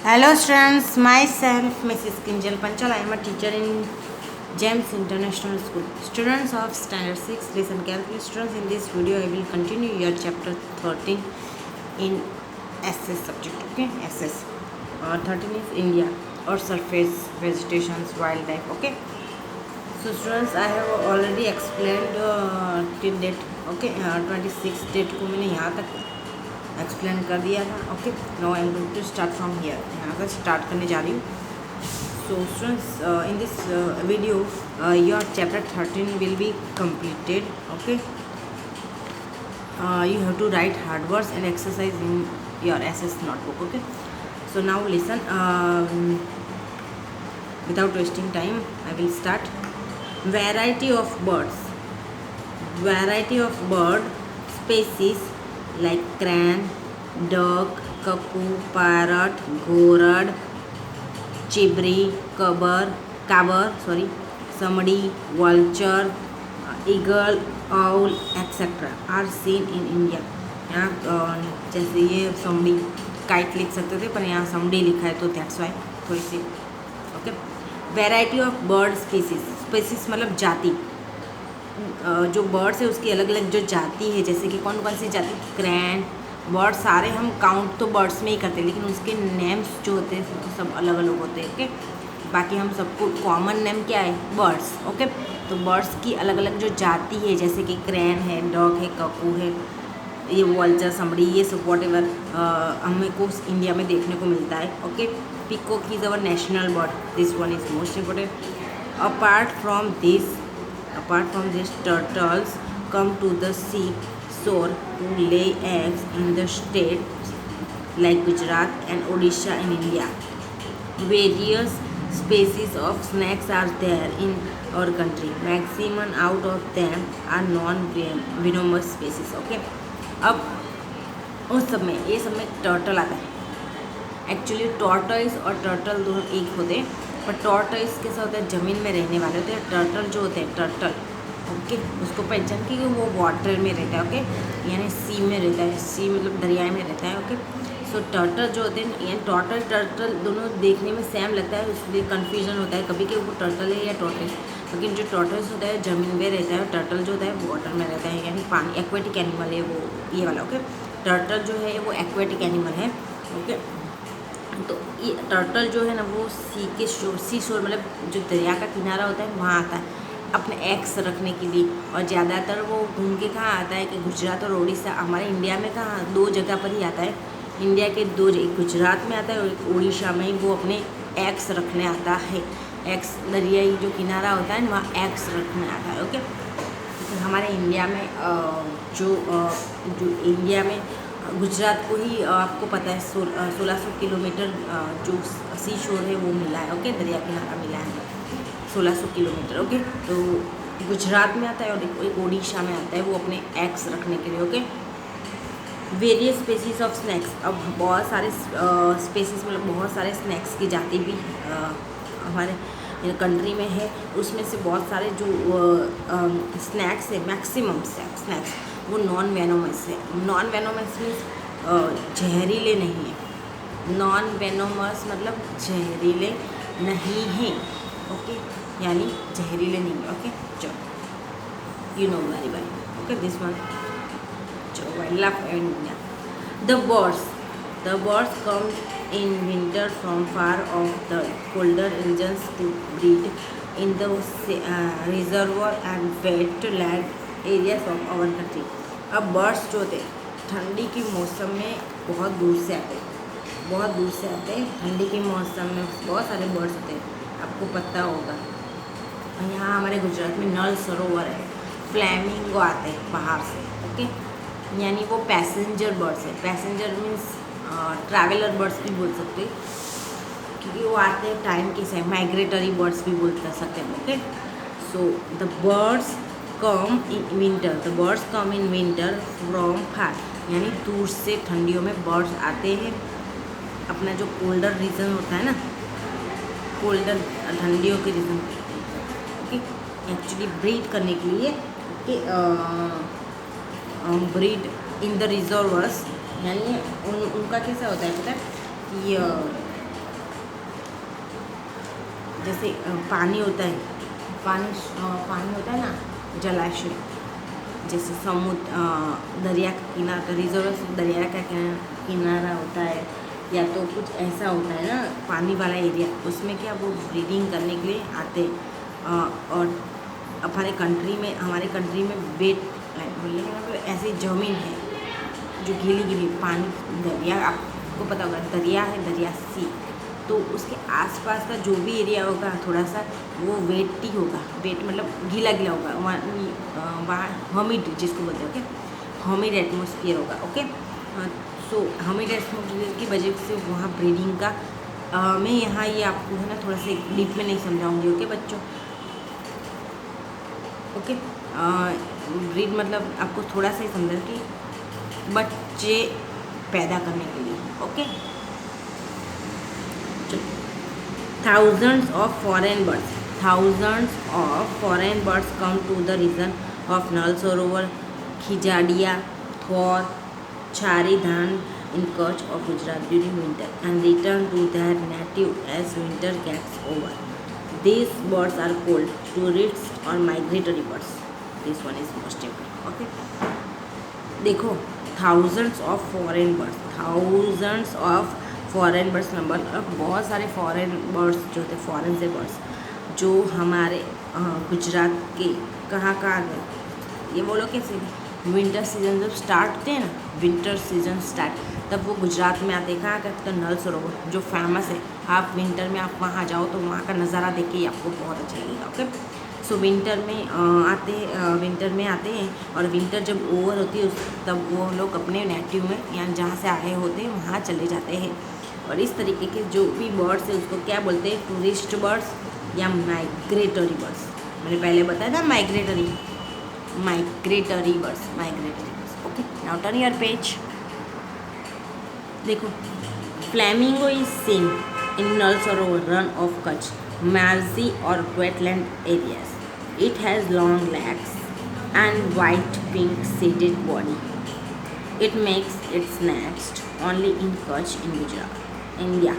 Hello students, myself Mrs. Kinjal Panchal. I am a teacher in GEMS International School. Students of Standard 6, listen carefully. Students, in this video I will continue your chapter 13 in SS subject. Okay, SS. 13 is India or surface vegetations, wildlife. Okay. So students, I have already explained till date. Okay, 26 date को मैंने यहाँ तक explain कर दिया था. Okay, now I am going to start from here. यहाँ से start करने जा रही हूँ. So students, in this video your chapter 13 will be completed. Okay, you have to write hard words and exercise in your SS notebook. Okay, so now listen, without wasting time I will start. Variety of birds. Variety of bird species like crane, duck, cuckoo, parrot, gorad, chibri, caber, somebody, vulture, eagle, owl, etc. are seen in India. यहाँ जैसे ये somebody kite लिख सकते थे, पर यहाँ somebody लिखा है तो that's why थोड़ी सी. Okay, variety of bird species मतलब जाति. जो बर्ड्स है उसकी अलग अलग जो जाति है, जैसे कि कौन कौन सी जाति. क्रैन बर्ड सारे हम काउंट तो बर्ड्स में ही करते हैं, लेकिन उसके नेम्स जो होते हैं तो सब अलग अलग होते हैं. ओके, बाकी हम सबको कॉमन नेम क्या है, बर्ड्स. ओके, तो बर्ड्स की अलग अलग जो जाति है, जैसे कि क्रैन है, डॉग है, ककू है, ये वल्चर, समड़ी, ये सब वॉट एवर हमें को इंडिया में देखने को मिलता है. Okay, peacock is our national bird. This one is most important. Apart from this, turtles come to the sea shore to lay eggs in the states like Gujarat and Odisha in India. Various species of snakes are there in our country. Maximum out of them are non-venomous species. Okay, अब उस सब में ये सब में turtle आता है. Actually tortoise और टर्टल दोनों एक होते हैं, पर टॉर्टोइस कैसा होता है, ज़मीन में रहने वाले होते हैं. टर्टल जो होते हैं, टर्टल, ओके, उसको पहचान की वो वाटर में रहता है. ओके, यानी सी में रहता है. सी मतलब दरिया में रहता है. ओके, सो टर्टल जो होते हैं, यानी टर्टल दोनों देखने में सेम लगता है, इसलिए कन्फ्यूजन होता है कभी कि वो टर्टल है या टॉर्टोइस. लेकिन जो टॉर्टोइस होता है ज़मीन में रहता है, टर्टल जो होता है वो वाटर में रहता है, यानी पानी, एक्वेटिक एनिमल है वो, ये वाला. ओके, टर्टल जो है वो एक्वेटिक एनिमल है. ओके, तो ये टर्टल जो है ना वो सी शोर मतलब जो दरिया का किनारा होता है वहाँ आता है अपने एग्स रखने के लिए. और ज़्यादातर वो घूम के कहाँ आता है कि गुजरात और उड़ीसा. हमारे इंडिया में कहाँ दो जगह पर ही आता है. इंडिया के दो, एक गुजरात में आता है और एक उड़ीसा में ही वो अपने एग्स रखने आता है. एग्स, दरियाई जो किनारा होता है वहाँ एग्स रखने आता है. ओके, तो हमारे इंडिया में जो इंडिया में गुजरात को ही आपको पता है 1600 किलोमीटर जो सी शोर है वो मिला है. ओके, दरिया किनारा मिला है 1600 किलोमीटर. ओके, तो गुजरात में आता है और एक उड़ीसा में आता है वो अपने एग्स रखने के लिए. Okay, various species of snacks. अब बहुत सारे स्पेसीज मतलब बहुत सारे स्नैक्स की जाति भी हमारे कंट्री में है. उसमें से बहुत सारे जो स्नैक्स है, मैक्सिमम स्नैक्स वो नॉन वेनोमस है. नॉन वेनोमस मीन्स जहरीले नहीं है. नॉन वेनोमस मतलब जहरीले नहीं हैं. ओके, यानी जहरीले नहीं है. ओके, चलो, you know very well. Okay, this one. चलो, wildlife and India. The birds come in winter from far off the colder regions to breed in the reservoir and wetland areas of our country. अब birds जो होते हैं ठंडी के मौसम में बहुत दूर से आते हैं. ठंडी के मौसम में बहुत सारे बर्ड्स होते हैं, आपको पता होगा. यहाँ हमारे गुजरात में नल सरोवर है, फ्लैमिंगो आते हैं बाहर से. ओके, यानी वो पैसेंजर बर्ड्स है. पैसेंजर मीन्स ट्रैवलर बर्ड्स भी बोल सकते हैं, क्योंकि वो आते हैं टाइम के साथ. माइग्रेटरी बर्ड्स भी बोल सकते हैं. Okay, so the birds come in winter from far, यानी दूर से ठंडियों में बर्ड्स आते हैं. अपना जो कोल्डर रीजन होता है ना, कोल्डर ठंडियों के रीजन. ओके, एक्चुअली ब्रीड करने के लिए. Okay, breed in the reservoirs, यानी उनका कैसा होता है पता है कि जैसे पानी होता है, पानी होता है ना, जलाशय, जैसे समुद्र, दरिया का किनारा, रिजर्व दरिया का किनारा होता है, या तो कुछ ऐसा होता है ना पानी वाला एरिया, उसमें क्या वो ब्रीडिंग करने के लिए आते हैं। और हमारे कंट्री में वेट बोलने का मतलब ऐसी ज़मीन है जो गीली पानी, दरिया, आपको पता होगा दरिया है, दरिया सी, तो उसके आसपास का जो भी एरिया होगा थोड़ा सा वो वेटी होगा, वेट मतलब गीला होगा, वहाँ ह्यूमिड जिसको बोलते हैं, ओके, ह्यूमिड एटमॉस्फेयर होगा, ओके। सो ह्यूमिड एटमॉस्फेयर की वजह से वहाँ ब्रीडिंग का मैं यहाँ ये आपको है ना थोड़ा सा डीप में नहीं समझाऊंगी, ओके बच्चों, ओके। ब्रीड मतलब आपको थोड़ा सा ही समझा कि बच्चे पैदा करने के लिए, okay. Thousands of foreign birds come to the region of Nal Sarovar, Khijadia, Thor, Charidhan in Kutch of Gujarat during winter and return to their native as winter gets over. These birds are called tourists or migratory birds. This one is most important. Okay. देखो, thousands of foreign birds number, बहुत सारे foreign birds जो थे, foreign से birds जो हमारे गुजरात के कहाँ गए, ये बोलो कैसे, विंटर सीजन जब स्टार्ट होते हैं ना, विंटर सीजन स्टार्ट, तब वो गुजरात में आते, कहाँ का, तो नल सरोवर जो फेमस है। आप विंटर में आप वहाँ जाओ तो वहाँ का नज़ारा देख के आपको बहुत अच्छा लगेगा, ओके। सो विंटर में आते हैं और विंटर जब ओवर होती है तब वो लोग अपने नेटिव में या जहाँ से आए होते हैं वहाँ चले जाते हैं। और इस तरीके के जो भी बर्ड्स है उसको क्या बोलते हैं, टूरिस्ट बर्ड्स या माइग्रेटरी बर्ड्स। मैंने पहले बताया था migratory birds, okay. Now turn your page. देखो, flamingo is seen in null Sarovar run of Kutch, margy or wetland areas. It has long legs and white pink shaded body. It makes its nest only in Kutch in Gujarat, India.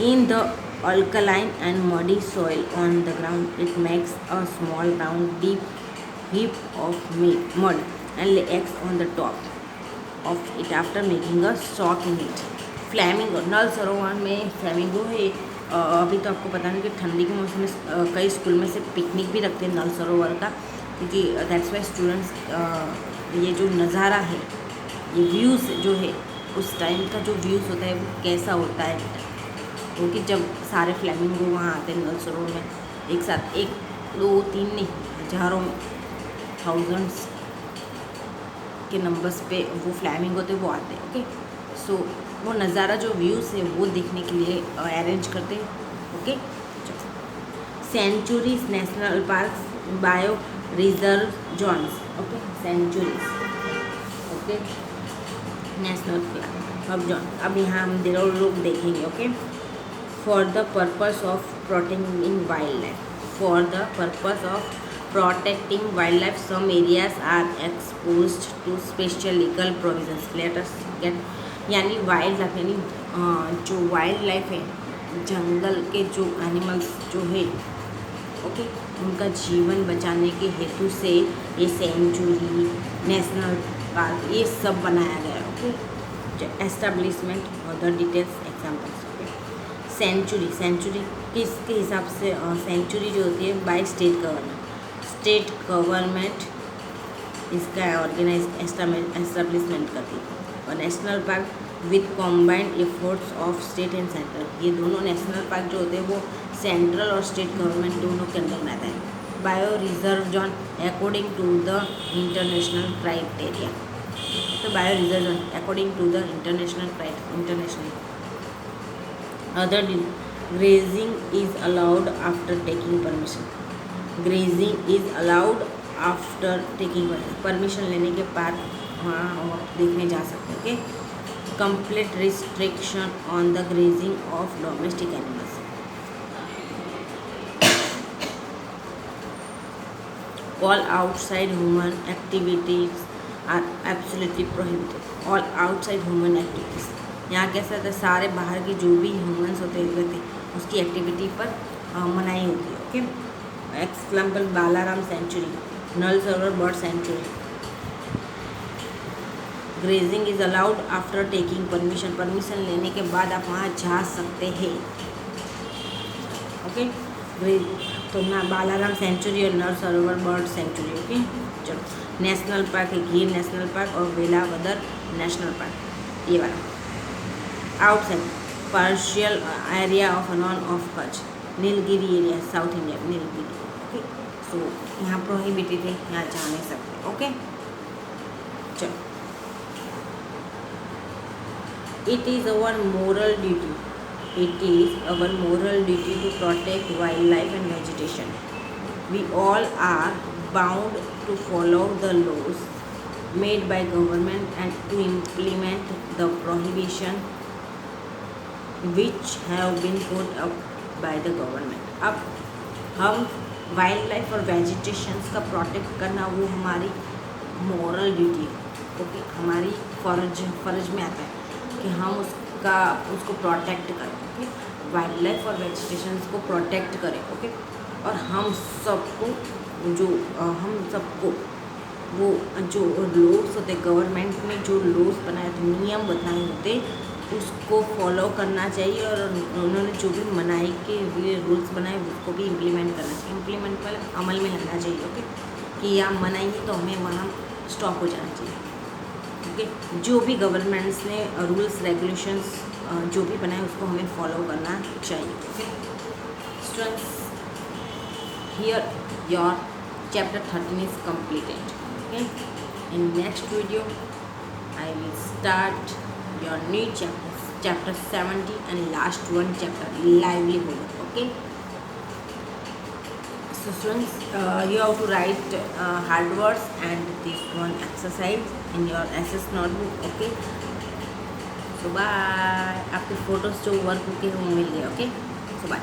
In the alkaline and muddy soil on the ground, it makes a small round deep heap of mud and lay eggs on the top of it after making a shock in it. Flamingo, Nal Sarovar में flamingo है। अभी तो आपको पता नहीं कि ठंडी के मौसम में कई स्कूल में से पिकनिक भी रखते हैं नल सरोवर का, क्योंकि दैट्स वाई स्टूडेंट्स ये जो नज़ारा है, ये व्यूज़ जो है, उस टाइम का जो व्यूज़ होता है वो कैसा होता है, क्योंकि जब सारे फ्लैमिंगो वहाँ आते हैं नल सरोवर में एक साथ, 1 2 3 नहीं, हज़ारों थाउजेंड्स के नंबर्स पे वो फ्लैमिंगो होते वो आते हैं, ओके। सो वो नज़ारा जो व्यूज़ है वो देखने के लिए अरेंज करते हैं, okay. Sanctuaries national park, bio reserve zones, okay, sanctuaries, okay, national park zone. अब यहाँ हम लोग देखेंगे, okay. For the purpose of protecting wildlife some areas are exposed to special legal provisions. Let us get, यानी wildlife, यानी जो wild life है, जंगल के जो एनिमल्स जो है, ओके, उनका जीवन बचाने के हेतु से ये सेंचुरी, नेशनल पार्क, ये सब बनाया गया है, ओके। एस्टेब्लिशमेंट और the details examples, okay. Sanctuary किसके हिसाब से, सेंचुरी जो होती है बाय स्टेट गवर्नमेंट इसका ऑर्गेनाइज एस्टेब्लिशमेंट करती है। और national park with combined efforts of state and central, ये दोनों नेशनल पार्क जो होते हैं वो सेंट्रल और स्टेट गवर्नमेंट दोनों के अंदर रहता है। Bio reserve zone according to the international criteria, तो bio reserve zone according to the international other grazing is allowed after taking permission. Grazing is allowed after taking permission लेने के बाद वहाँ आप देखने जा सकते हैं, okay. Complete restriction on the grazing of domestic animals. All outside human activities are absolutely prohibited. All outside human activities, यहाँ कैसा था, सारे बाहर के जो भी ह्यूमन्स होते थे उसकी एक्टिविटी पर मनाही होती है. Okay, example Balaram century, null Sarovar bird sanctuary. Grazing is allowed after taking permission, permission लेने के बाद आप वहाँ जा सकते हैं. ओके, तो ना बालाराम सेंचुरी और नल सरोवर बर्ड सेंचुरी. ओके, चलो. नेशनल पार्क है गिर नेशनल पार्क और वेलावदर नेशनल पार्क, ये वाला. Outside partial area of non of Kutch, Nilgiri area, south India, Nilgiri. Okay, so यहाँ प्रोहिबिटेड है, यहाँ जा नहीं सकते. ओके, चलो. It is our moral duty. It is our moral duty to protect wildlife and vegetation. We all are bound to follow the laws made by government and to implement the prohibition which have been put up by the government. अब हम wild life और vegetations का protect करना वो हमारी moral duty है. Okay, हमारी फ़र्ज में आता है कि हम उसको प्रोटेक्ट करें. ओके, वाइल्ड लाइफ और वेजिटेशंस को प्रोटेक्ट करें. ओके, और हम सबको वो जो लॉस होते, गवर्नमेंट ने जो लॉस बनाए थे, नियम बनाए होते, उसको फॉलो करना चाहिए. और उन्होंने जो भी मनाही के लिए रूल्स बनाए उसको भी इम्प्लीमेंट करना चाहिए. इम्प्लीमेंट वाला अमल में लाना चाहिए. ओके, कि यहाँ मनाही है तो हमें वहाँ स्टॉप हो जाना चाहिए. ओके, जो भी गवर्नमेंट्स ने रूल्स रेगुलेशंस जो भी बनाए उसको हमें फॉलो करना चाहिए. Okay students, here your chapter 13 is completed. Okay, in next video I will start your new chapter 70 and last one chapter, livelihood. Okay, so students, you have to write hard words and this one exercise in your SS notebook. Okay, so bye. आपके photos जो work के वो मिल गए. Okay, so bye.